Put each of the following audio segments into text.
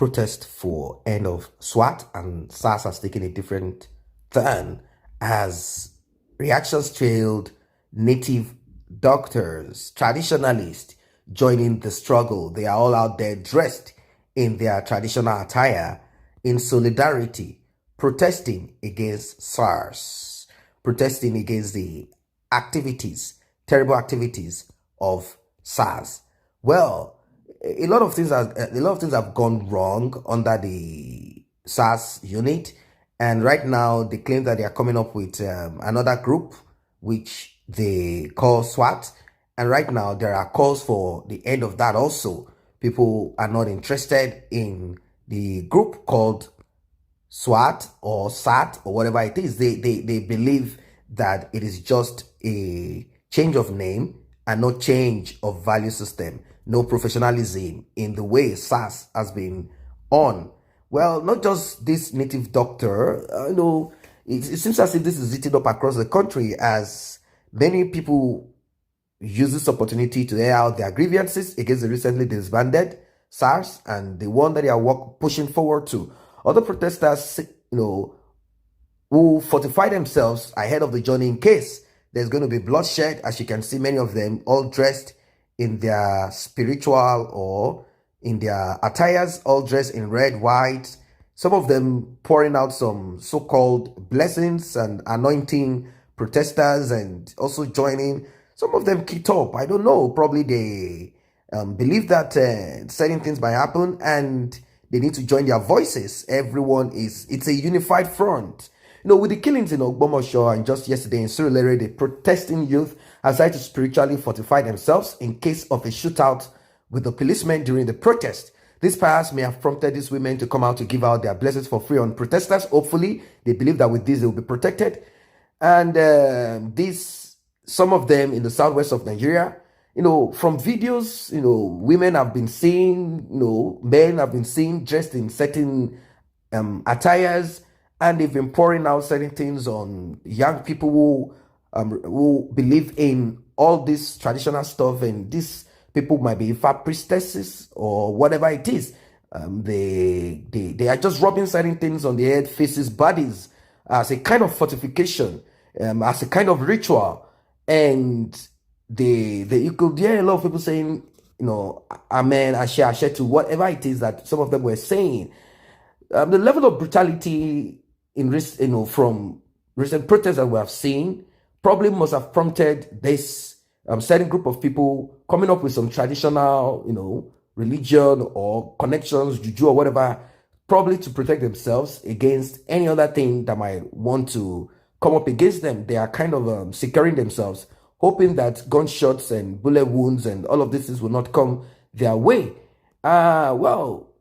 protest for end of SWAT and SARS has taken a different turn as reactions trailed native doctors, traditionalists joining the struggle. They are all out there dressed in their traditional attire in solidarity, protesting against SARS, protesting against the activities, terrible activities of SARS. Well, a lot of things have gone wrong under the SARS unit, and right now they claim that they are coming up with another group which they call SWAT, and right now there are calls for the end of that also. People are not interested in the group called SWAT or SAT or whatever it is. They believe that it is just a change of name and no change of value system, no professionalism in the way SARS has been on. Well, not just this native doctor, it seems as if this is eating up across the country as many people use this opportunity to air out their grievances against the recently disbanded SARS and the one that they are pushing forward to. Other protesters, who fortify themselves ahead of the journey in case there's going to be bloodshed. As you can see, many of them all dressed in their spiritual or in their attires, all dressed in red, white. Some of them pouring out some so-called blessings and anointing protesters and also joining. Some of them kicked up. I don't know. Probably they believe that certain things might happen and they need to join their voices. It's a unified front. With the killings in Ogbomosho and just yesterday in Surulere, the protesting youth have tried to spiritually fortify themselves in case of a shootout with the policemen during the protest. This perhaps may have prompted these women to come out to give out their blessings for free on protesters. Hopefully, they believe that with this, they will be protected. And some of them in the southwest of Nigeria, from videos, women have been seen, men have been seen dressed in certain attires, and they've been pouring out certain things on young people who believe in all this traditional stuff, and these people might be fat priestesses or whatever it is. They are just rubbing certain things on the head, faces, bodies as a kind of fortification, as a kind of ritual, and you could hear a lot of people saying, amen, ashe to whatever it is that some of them were saying. The level of brutality from recent protests that we have seen probably must have prompted this certain group of people coming up with some traditional, religion or connections, juju or whatever, probably to protect themselves against any other thing that might want to come up against them. They are kind of securing themselves, hoping that gunshots and bullet wounds and all of this will not come their way. Well,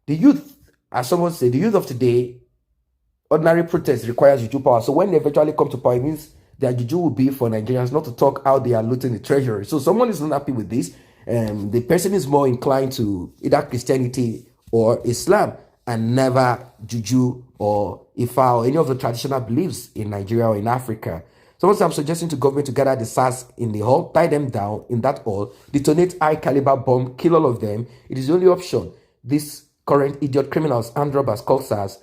the youth, as someone said, the youth of today, ordinary protest requires juju power. So when they eventually come to power, it means their juju will be for Nigerians, not to talk how they are looting the treasury. So someone is not happy with this. The person is more inclined to either Christianity or Islam and never juju or Ifa or any of the traditional beliefs in Nigeria or in Africa. So what I'm suggesting to government to gather the SARS in the hall, tie them down in that hall, detonate high caliber bomb, kill all of them. It is the only option. These current idiot criminals, armed robbers called SARS,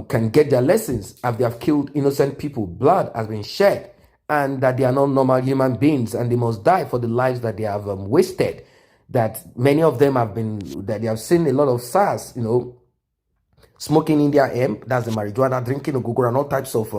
can get their lessons as they have killed innocent people. Blood has been shed, and that they are not normal human beings and they must die for the lives that they have wasted. That many of them that they have seen a lot of SARS, smoking India hemp, that's the marijuana, drinking ogogoro and all types of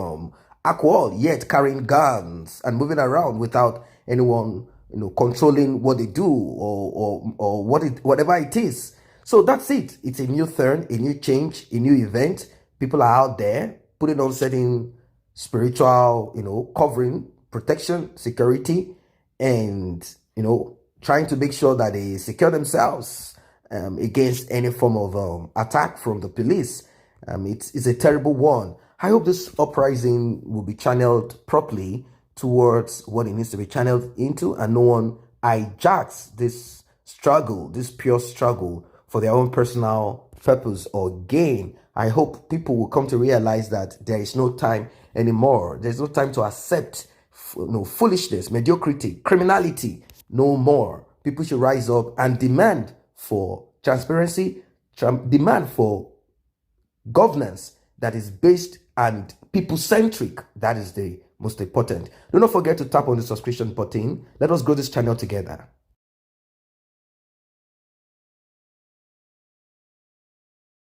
alcohol, yet carrying guns and moving around without anyone, controlling what they do or whatever it is. So that's it. It's a new turn, a new change, a new event. People are out there putting on certain spiritual, covering, protection, security, and, trying to make sure that they secure themselves against any form of attack from the police. It's a terrible one. I hope this uprising will be channeled properly towards what it needs to be channeled into, and no one hijacks this struggle, this pure struggle, for their own personal purpose or gain. I hope people will come to realize that there is no time anymore. There's no time to accept foolishness, mediocrity, criminality. No more. People should rise up and demand for transparency, demand for governance that is based and people-centric. That is the most important. Do not forget to tap on the subscription button. Let us grow this channel together.